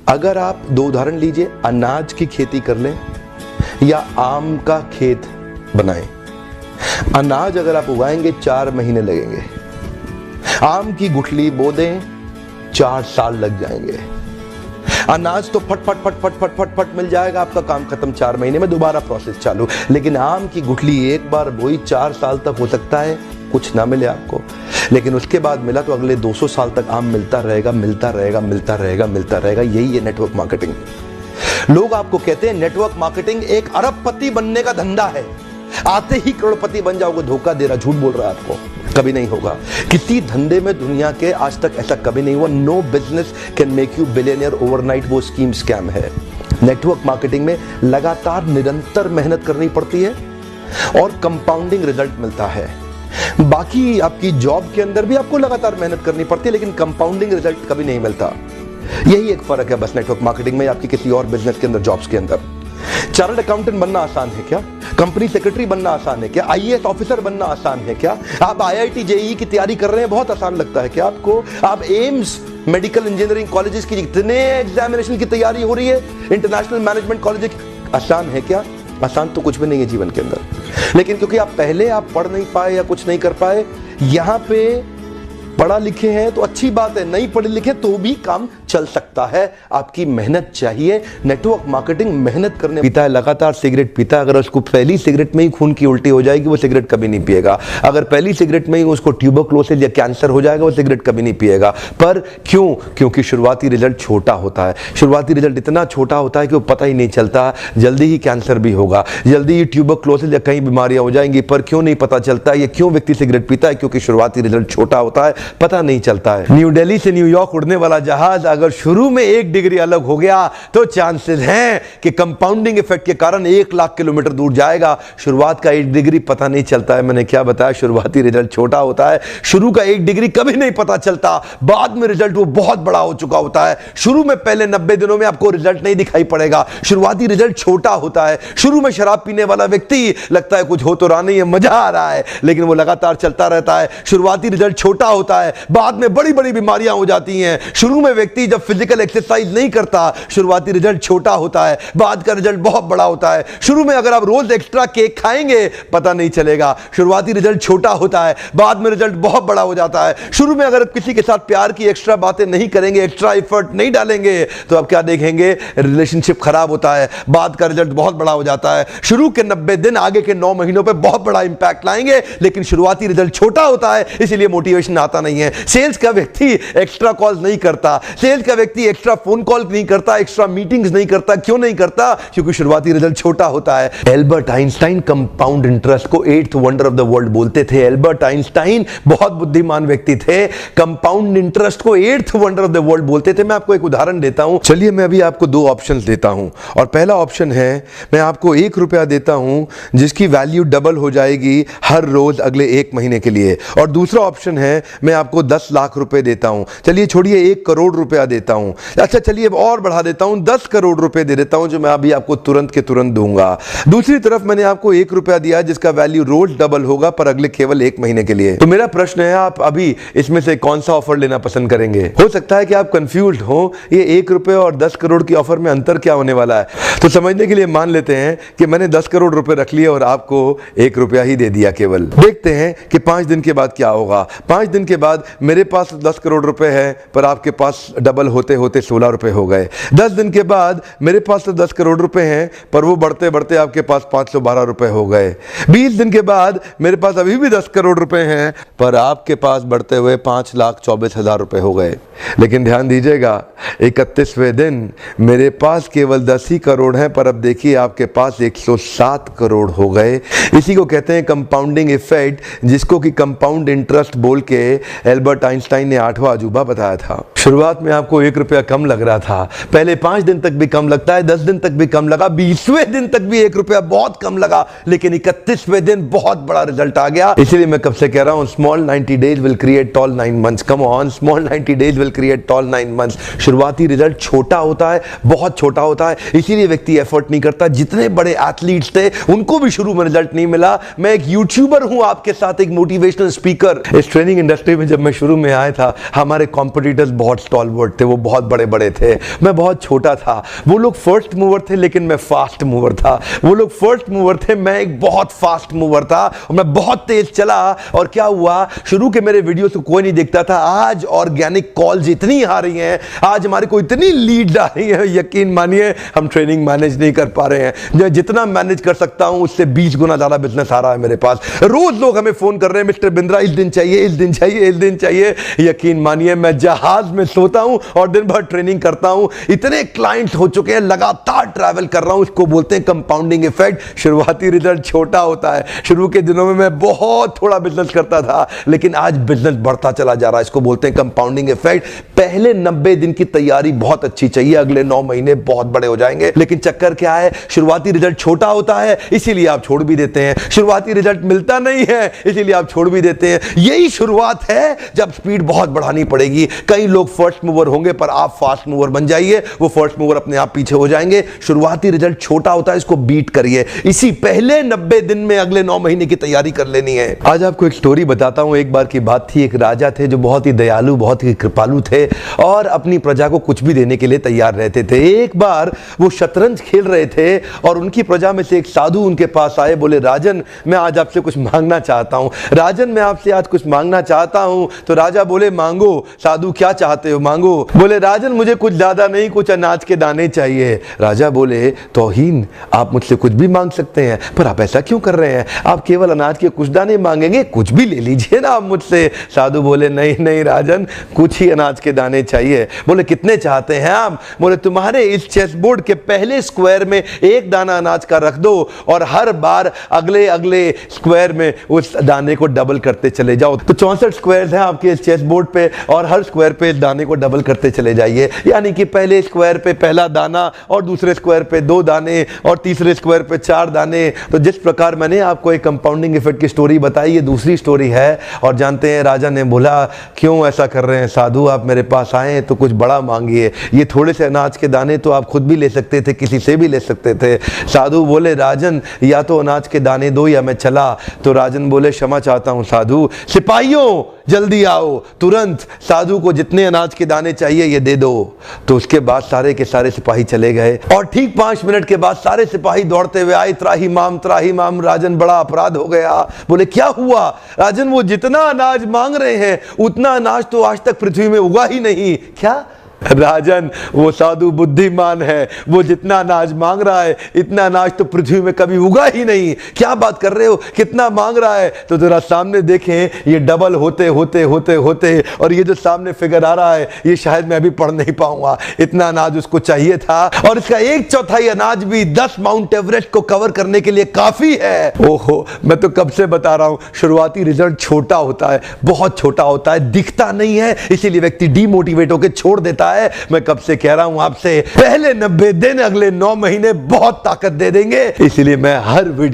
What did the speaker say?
अगर आप दो उदाहरण लीजिए, अनाज की खेती कर लें या आम का खेत बनाएं। अनाज अगर आप उगाएंगे 4 महीने लगेंगे, आम की गुठली बो दें 4 साल लग जाएंगे। अनाज तो फट फट फट फट फट फट फट मिल जाएगा, आपका काम खत्म 4 महीने में, दोबारा प्रोसेस चालू। लेकिन आम की गुठली एक बार बोई 4 साल तक हो सकता है कुछ ना मिले आपको, लेकिन उसके बाद मिला तो अगले 200 साल तक आम मिलता रहेगा, मिलता रहेगा, मिलता रहेगा, मिलता रहेगा। यही है नेटवर्क मार्केटिंग। लोग आपको कहते हैं नेटवर्क मार्केटिंग एक अरबपति बनने का धंधा है, आते ही करोड़पति बन जाओगे। धोखा दे रहा, झूठ बोल रहा है आपको, कभी नहीं होगा। किसी धंधे में दुनिया के आज तक ऐसा कभी नहीं हुआ। No business can make you billionaire overnight, वो स्कीम स्कैम है। नेटवर्क मार्केटिंग में लगातार निरंतर मेहनत करनी पड़ती है और कंपाउंडिंग रिजल्ट मिलता है। बाकी आपकी जॉब के अंदर भी आपको लगातार मेहनत करनी पड़ती है, लेकिन कंपाउंडिंग रिजल्ट कभी नहीं मिलता। यही एक फर्क है बस नेटवर्क मार्केटिंग में आपकी किसी और बिजनेस के अंदर, जॉब्स के अंदर। चार्टर्ड अकाउंटेंट बनना आसान है क्या? कंपनी सेक्रेटरी बनना आसान है क्या? आईएएस ऑफिसर बनना आसान है क्या? आप आईआईटी जेईई की तैयारी कर रहे हैं, बहुत आसान लगता है क्या आपको? आप एम्स मेडिकल इंजीनियरिंग कॉलेजेस की जितने एग्जामिनेशन की तैयारी हो रही है, इंटरनेशनल मैनेजमेंट कॉलेज, आसान है क्या? आसान तो कुछ भी नहीं है जीवन के अंदर। लेकिन क्योंकि आप पहले पढ़ नहीं पाए या कुछ नहीं कर पाए, यहां पे पढ़ा लिखे हैं तो अच्छी बात है, नहीं पढ़े लिखे तो भी काम चल सकता है। आपकी मेहनत चाहिए। नेटवर्क मार्केटिंग मेहनत करने पीता है, लगातार सिगरेट पीता है, अगर उसको पहली सिगरेट में ही खून की उल्टी हो जाएगी, वो सिगरेट कभी नहीं पिएगा। अगर पहली सिगरेट में ही उसको ट्यूबरक्लोसिस या कैंसर हो जाएगा, वो सिगरेट कभी नहीं पिएगा। पर क्यों? क्योंकि शुरुआती रिजल्ट छोटा होता है। शुरुआती रिजल्ट इतना छोटा होता है कि वो पता ही नहीं चलता, जल्दी ही कैंसर भी होगा, जल्दी ही ट्यूबरक्लोसिस या कई बीमारियां हो जाएंगी। पर क्यों नहीं पता चलता? ये क्यों व्यक्ति सिगरेट पीता है? क्योंकि शुरुआती रिजल्ट छोटा होता है, पता नहीं चलता है। न्यू दिल्ली से न्यूयॉर्क उड़ने वाला जहाज अगर शुरू में 1 डिग्री अलग हो गया तो चांसेस हैं कि कंपाउंडिंग इफेक्ट के कारण 1 लाख किलोमीटर दूर जाएगा। शुरुआत का 1 डिग्री पता नहीं चलता है। मैंने क्या बताया? शुरुआती रिजल्ट छोटा होता है। शुरू का 1 डिग्री कभी नहीं पता चलता, बाद में रिजल्ट वो बहुत बड़ा हो चुका होता है। शुरू में पहले 90 दिनों में आपको रिजल्ट नहीं दिखाई पड़ेगा। शुरुआती रिजल्ट छोटा होता है। शुरू में शराब पीने वाला व्यक्ति लगता है कुछ हो तो रहा नहीं है, मजा आ रहा है, लेकिन वो लगातार चलता रहता है। शुरुआती रिजल्ट छोटा होता है, बाद में बड़ी बड़ी बीमारियां हो जाती हैं। शुरू में व्यक्ति जब फिजिकल एक्सरसाइज नहीं करता, शुरुआती रिजल्ट छोटा होता है, बाद का रिजल्ट बहुत बड़ा होता है। शुरू में अगर आप रोज एक्स्ट्रा केक खाएंगे, पता नहीं चलेगा, शुरुआती रिजल्ट छोटा होता है, बाद में रिजल्ट बहुत बड़ा हो जाता है। शुरू में अगर आप किसी के साथ प्यार की एक्स्ट्रा बातें नहीं करेंगे, एक्स्ट्रा एफर्ट नहीं डालेंगे, तो आप क्या देखेंगे? रिलेशनशिप खराब होता है, बाद का रिजल्ट बहुत बड़ा हो जाता है। शुरू के 90 दिन आगे के 9 महीनों पे बहुत बड़ा इंपैक्ट लाएंगे, लेकिन शुरुआती रिजल्ट छोटा होता है, इसीलिए मोटिवेशन आता नहीं है। सेल्स का व्यक्ति एक्स्ट्रा कॉल्स नहीं करता, सेल्स का व्यक्ति एक्स्ट्रा फोन कॉल नहीं करता, एक्स्ट्रा मीटिंग्स नहीं करता। क्यों नहीं करता? क्योंकि शुरुआती रिजल्ट छोटा होता है। एल्बर्ट आइंस्टाइन कंपाउंड इंटरेस्ट को 8th wonder of the world बोलते थे। एल्बर्ट आइंस्टाइन बहुत बुद्धिमान व्यक्ति थे, कंपाउंड इंटरेस्ट को 8th wonder of the world बोलते थे। मैं आपको एक उदाहरण देता हूं। चलिए मैं अभी आपको 2 ऑप्शंस देता हूं, और पहला ऑप्शन है मैं आपको 1 रुपया देता हूं जिसकी वैल्यू डबल हो जाएगी हर रोज अगले 1 महीने के लिए, और दूसरा ऑप्शन है मैं आपको 10 लाख रुपए देता हूं। चलिए छोड़िए 1 करोड़ रुपया देता हूं। अच्छा चलिए और बढ़ा देता हूं, 10 करोड़ रुपए दे देता हूं, जो मैं अभी आपको तुरंत के तुरंत दूंगा। दूसरी तरफ मैंने आपको 1 रुपया दिया जिसका वैल्यू रोज डबल होगा, पर अगले केवल 1 महीने के लिए। तो मेरा प्रश्न है, आप अभी इसमें से कौन सा ऑफर लेना पसंद करेंगे? हो सकता है कि आप कंफ्यूज्ड हो, ये 1 रुपए और 10 करोड़ की ऑफर में अंतर क्या होने वाला है। तो समझने के लिए मान लेते हैं कि मैंने 10 करोड़ रुपए रख लिए और आपको 1 रुपया ही दे दिया केवल। देखते हैं कि 5 दिन के बाद क्या होगा। 5 दिन के बाद मेरे पास 10 करोड़ रुपए है, पर आपके पास डबल होते होते 16 रुपए हो गए। 10 दिन के बाद मेरे पास तो 10 करोड़ रुपए हैं, पर वो बढ़ते बढ़ते आपके पास 512 रुपए हो गए। 20 दिन के बाद मेरे पास अभी भी 10 करोड़ रुपए हैं, पर आपके पास बढ़ते हुए 5,24,000 रुपए हो गए। लेकिन ध्यान दीजिएगा, 31वें दिन मेरे पास केवल 10 ही करोड़ हैं, पर अब देखिए आपके पास 107 करोड़ हो गए। इसी को कहते हैं कंपाउंडिंग इफेक्ट, जिसको कि कंपाउंड इंटरेस्ट बोल के एल्बर्ट आइंस्टाइन ने 8वां अजूबा बताया था। शुरुआत में आपको 1 रुपया कम लग रहा था, पहले 5 दिन तक भी कम लगता है, 10 दिन तक भी कम लगा, 20वें दिन तक भी 1 रुपया बहुत कम लगा, लेकिन 31वें दिन बहुत बड़ा रिजल्ट आ गया। इसीलिए मैं कब से कह रहा हूं, small 90 days will create tall 9 months. Come on, small 90 days will create tall 9 months. शुरुआती रिजल्ट छोटा होता है, बहुत छोटा होता है, इसीलिए व्यक्ति एफर्ट नहीं करता। जितने बड़े एथलीट्स थे उनको भी शुरू में रिजल्ट नहीं मिला। मैं एक यूट्यूबर हूं आपके साथ, एक मोटिवेशनल स्पीकर। इस ट्रेनिंग इंडस्ट्री में जब मैं शुरू में आया था, हमारे कॉम्पिटिटर्स बहुत स्टॉलवर्ट थे, वो बहुत बड़े बड़े थे, मैं बहुत छोटा था। वो लोग फर्स्ट मूवर थे लेकिन मैं फास्ट मूवर था। वो लोग फर्स्ट मूवर थे, मैं एक बहुत फास्ट मूवर था और मैं बहुत तेज चला। और क्या हुआ, शुरू के मेरे वीडियो को कोई नहीं देखता था। आज ऑर्गेनिक कॉल्स इतनी आ रही हैं, आज हमारे को इतनी लीड आ रही है, यकीन मानिए हम ट्रेनिंग मैनेज नहीं कर पा रहे हैं। जितना मैनेज कर सकता हूं उससे 20 गुना ज्यादा बिजनेस आ रहा है मेरे पास। रोज लोग हमें फोन कर रहे हैं, मिस्टर बिंद्रा इस दिन चाहिए, इस दिन चाहिए, इस दिन चाहिए। यकीन मानिए मैं जहाज में सोता हूं और दिन भर ट्रेनिंग करता हूं। इतने क्लाइंट्स हो चुके हैं, लगातार ट्रैवल कर रहा हूं। इसको बोलते हैं कंपाउंडिंग इफेक्ट। शुरुआती रिजल्ट छोटा होता है। शुरू के दिनों में मैं बहुत थोड़ा बिजनेस करता था, लेकिन आज बिजनेस बढ़ता चला जा रहा है। इसको बोलते हैं कंपाउंडिंग इफेक्ट। पहले 90 दिन की तैयारी बहुत अच्छी चाहिए, अगले 9 महीने बहुत बड़े हो जाएंगे। लेकिन चक्कर क्या है, शुरुआती रिजल्ट छोटा होता है इसीलिए आप छोड़ भी देते हैं। शुरुआती रिजल्ट मिलता नहीं है इसीलिए आप छोड़ भी देते हैं। यही शुरुआत है, जब स्पीड बहुत बढ़ानी पड़ेगी। कई लोग फर्स्ट मूवर होंगे पर आप फास्ट मूवर बन जाइए, वो फर्स्ट मूवर अपने आप पीछे हो जाएंगे। शुरुआती रिजल्ट छोटा होता है, इसको बीट करिए। इसी पहले 90 दिन में अगले 9 महीने की तैयारी कर लेनी है। आज आपको एक स्टोरी बताता हूं। एक बार की बात थी, एक राजा थे जो बहुत ही दयालु, बहुत ही कृपालु थे और अपनी प्रजा को कुछ भी देने के लिए तैयार रहते थे। एक बार वो शतरंज खेल रहे थे और उनकी प्रजा में से एक साधु उनके पास आए। बोले, राजन मैं आज आपसे कुछ मांगना चाहता हूं। राजन मैं आपसे आज कुछ मांगना चाहता हूं। तो राजा बोले, मांगो। साधु, क्या चाहते हो, मांगो। बोले, राजन मुझे कुछ ज्यादा नहीं, कुछ अनाज के दाने चाहिए। राजा बोले, तौहीन, आप मुझसे कुछ भी मांग सकते हैं, पर आप ऐसा क्यों कर रहे हैं? आप केवल अनाज के कुछ दाने मांगेंगे, कुछ भी ले लीजिए ना आप मुझसे। साधु बोले, नहीं नहीं राजन, कुछ ही अनाज के दाने चाहिए। बोले, कितने चाहते हैं आप? बोले, तुम्हारे इस चेस बोर्ड के पहले स्क्वायर में एक दाना अनाज का रख दो और हर बार अगले अगले स्क्वायर में उस दाने को डबल करते चले जाओ। तो 64 स्क्वायर हैं आपके इस चेस बोर्ड पे और हर स्क्वायर पे इस दाने को डबल करते चले जाइए। यानी कि पहले स्क्वायर पे पहला दाना और दूसरे स्क्वायर पे 2 दाने और तीसरे स्क्वायर पे 4 दाने। तो जिस प्रकार मैंने आपको एक कंपाउंडिंग इफेक्ट की स्टोरी बताई, ये दूसरी स्टोरी है। और जानते हैं, राजा ने बोला, क्यों ऐसा कर रहे हैं साधु, आप मेरे पास आए तो कुछ बड़ा मांगिए। ये थोड़े से अनाज के दाने तो आप खुद भी ले सकते थे, किसी से भी ले सकते थे। साधु बोले, राजन या तो अनाज के दाने दो या मैं चला। तो राजन बोले, क्षमा चाहता हूं साधु, सिपाहियों जल्दी आओ तुरंत, साधु को जितने अनाज के दाने चाहिए ये दे दो। तो उसके बाद सारे के सारे सिपाही चले गए और ठीक 5 मिनट के बाद सारे सिपाही दौड़ते हुए आए, त्राहिमाम त्राहिमाम, राजन बड़ा अपराध हो गया। बोले, क्या हुआ? राजन वो जितना अनाज मांग रहे हैं उतना अनाज तो आज तक पृथ्वी में उगा ही नहीं। क्या? राजन वो साधु बुद्धिमान है, वो जितना अनाज मांग रहा है इतना अनाज तो पृथ्वी में कभी उगा ही नहीं। क्या बात कर रहे हो, कितना मांग रहा है? तो जरा सामने देखें, ये डबल होते होते होते होते और ये जो सामने फिगर आ रहा है ये शायद मैं अभी पढ़ नहीं पाऊंगा। इतना अनाज उसको चाहिए था और इसका 1/4 अनाज भी 10 माउंट एवरेस्ट को कवर करने के लिए काफी है। ओहो, मैं तो कब से बता रहा हूं, शुरुआती रिजल्ट छोटा होता है, बहुत छोटा होता है, दिखता नहीं है, इसीलिए व्यक्ति डीमोटिवेट होकर छोड़ देता है। मैं कब से कह रहा हूं आपसे, पहले 90 दिन अगले 9 महीने बहुत ताकत दे देंगे। इसलिए मैं हर वीडियो